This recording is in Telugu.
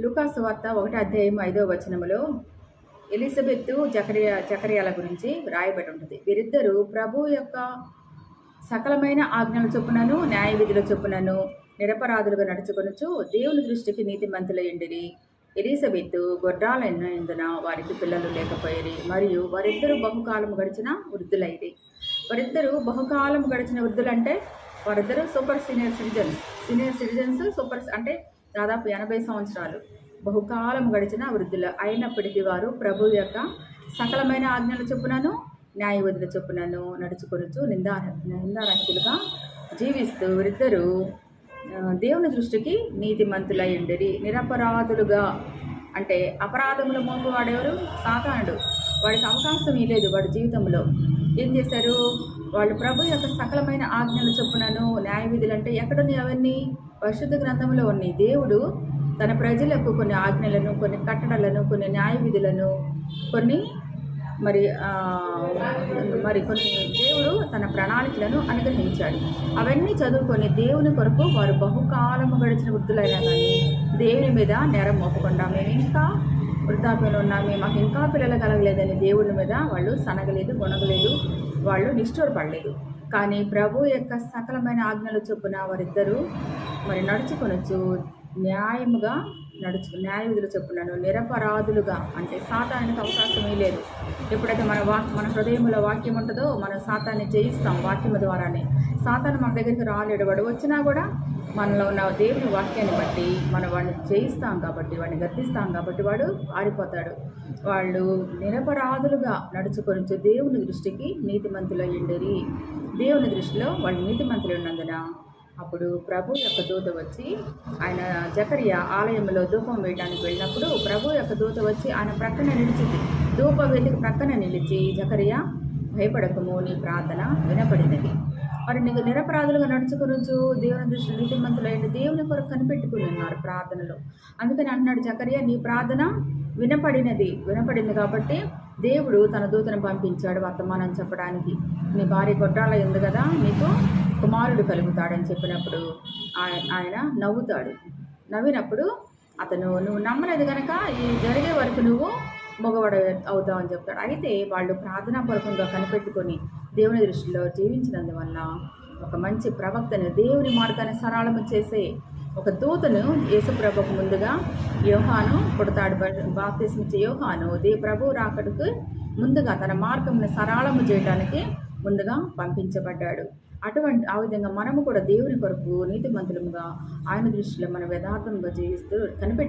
లూకాసు వార్త 1 అధ్యాయం 5వ వచనములో ఎలిజబెత్ జకర్యాల గురించి రాయబడి ఉంటుంది. వీరిద్దరూ ప్రభు యొక్క సకలమైన ఆజ్ఞల చొప్పునను న్యాయ విధుల చొప్పునను నిరపరాధులుగా నడుచుకొనుచు దేవుని దృష్టికి నీతిమంతులయ్యుండిరి. ఎలిజబెత్ గొడ్రాలైనందున వారికి పిల్లలు లేకపోయిరి, మరియు వారిద్దరూ బహుకాలం గడిచిన వృద్ధులైరి. వారిద్దరూ బహుకాలం గడిచిన వృద్ధులంటే వారిద్దరూ సూపర్ సీనియర్ సిటిజన్స్ సూపర్ అంటే దాదాపు 80 సంవత్సరాలు బహుకాలం గడిచిన వృద్ధులు అయినప్పటికీ వారు ప్రభు యొక్క సకలమైన ఆజ్ఞల చొప్పునను న్యాయ విధుల చొప్పునను నడుచుకొనుచు నిందారహితులుగా జీవిస్తూ వీరిద్దరూ దేవుని దృష్టికి నీతిమంతులై ఉండిరి. నిరపరాధులుగా అంటే అపరాధముల మోపు వాడెవరు? సాతానుడు. వాడికి అవకాశం ఇవ్వలేదు. వాడి జీవితంలో ఏం చేశారు? వాళ్ళు ప్రభు యొక్క సకలమైన ఆజ్ఞల చొప్పునను న్యాయ విధులు అంటే ఎక్కడున్నాయి? అవన్నీ పరిశుద్ధ గ్రంథంలో ఉన్నాయి. దేవుడు తన ప్రజలకు కొన్ని ఆజ్ఞలను, కొన్ని కట్టడలను, కొన్ని న్యాయ విధులను, కొన్ని కొన్ని దేవుడు తన ప్రణాళికలను అనుగ్రహించాడు. అవన్నీ చదువుకొని దేవుని కొరకు వారు బహుకాలము గడిచిన వృద్ధులైనా కానీ దేవుని మీద నేరం మోపకుండా మేము ఇంకా వృద్ధాప్యంలో ఉన్నాము, మాకు ఇంకా పిల్లలు కలగలేదని దేవుని మీద వాళ్ళు సనగలేదు, గొనగలేదు, వాళ్ళు నిష్ఠూరపడలేదు. కానీ ప్రభు యొక్క సకలమైన ఆజ్ఞల చొప్పున వారిద్దరూ నడుచుకొనొచ్చు న్యాయముగా న్యాయ విధులు చొప్పునను నిరపరాధులుగా అంటే సాతానికి అవకాశమే లేదు. ఎప్పుడైతే మన హృదయంలో వాక్యం ఉంటుందో మనం సాతాన్ని జయిస్తాం. వాక్యం ద్వారానే సాతాను మన దగ్గరికి రాలేడు. వాడు వచ్చినా కూడా మనలో ఉన్న దేవుని వాక్యాన్ని బట్టి మనం వాడిని జయిస్తాం కాబట్టి, వాడిని గద్దిస్తాం కాబట్టి వాడు పారిపోతాడు. వాళ్ళు నిరపరాధులుగా నడుచుకొని దేవుని దృష్టికి నీతిమంతులయ్యుండిరి. దేవుని దృష్టిలో వాళ్ళు నీతిమంతులు ఉన్నందున అప్పుడు ప్రభు యొక్క దూత వచ్చి ఆయన జకర్యా ఆలయంలో ధూపం వేయడానికి వెళ్ళినప్పుడు ప్రభు యొక్క దూత వచ్చి ఆయన ప్రక్కన నిలిచింది. ధూప వేదిక ప్రక్కన నిలిచి, జకర్యా భయపడకము, నీ ప్రార్థన వినపడినది. మరి నీకు నిరపరాధులుగా నడుచుకొనుచు దేవుని దృష్టి నీతిమంతులైన దేవుని కొరకు కనిపెట్టుకుని ఉన్నారు ప్రార్థనలో. అందుకని అంటున్నాడు జకర్యా, నీ ప్రార్థన వినపడింది కాబట్టి దేవుడు తన దూతను పంపించాడు వర్తమానం చెప్పడానికి. నీ భార్య గొడ్రాల ఉంది కదా, నీకు కుమారుడు కలుగుతాడని చెప్పినప్పుడు ఆయన నవ్వుతాడు. నవ్వినప్పుడు అతను నువ్వు నమ్మలేదు కనుక ఈ జరిగే వరకు నువ్వు మగవాడు అవుతావు అని చెప్తాడు. అయితే వాళ్ళు ప్రార్థనాపూర్వకంగా కనిపెట్టుకొని దేవుని దృష్టిలో జీవించినందువల్ల ఒక మంచి ప్రవక్తను, దేవుని మార్గాన్ని సరళము చేసే ఒక దూతను యేసుప్రభుకు ముందుగా యోహాను పుడతాడు. బాప్తిస్మం ఇచ్చే యోహాను ప్రభు రాకడకు ముందుగా తన మార్గంను సరళము చేయడానికి ముందుగా పంపించబడ్డాడు. ఆ విధంగా మనము కూడా దేవుని కొరకు నీతిమంతులముగా ఆయన దృష్టిలో మనం యథార్థంగా జీవిస్తూ కనిపెట్టి